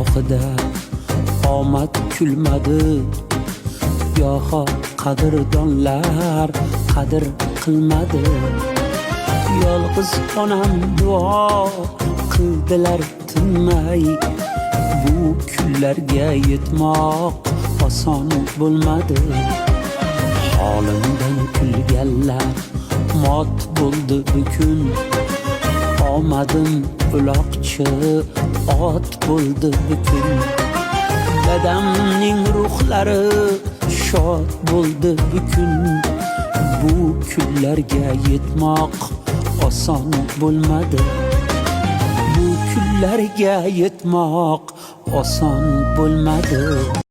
gohida omad kulmadi, goho qadrdonlar qadr qilmadi. Yolg'iz onam duo qildilar tinmay, bu kunlarga yetmoq oson bo'lmadi. Holimdan kulganlar mot bo'ldi bukun, omadim uloqchi ot bo'ldi bukun. Dadamning ruhlari shod bo'ldi bukun, bu kunlarga yetmoq oson bo'lmadi. Bu kunlarga yetmoq oson bo'lmadi.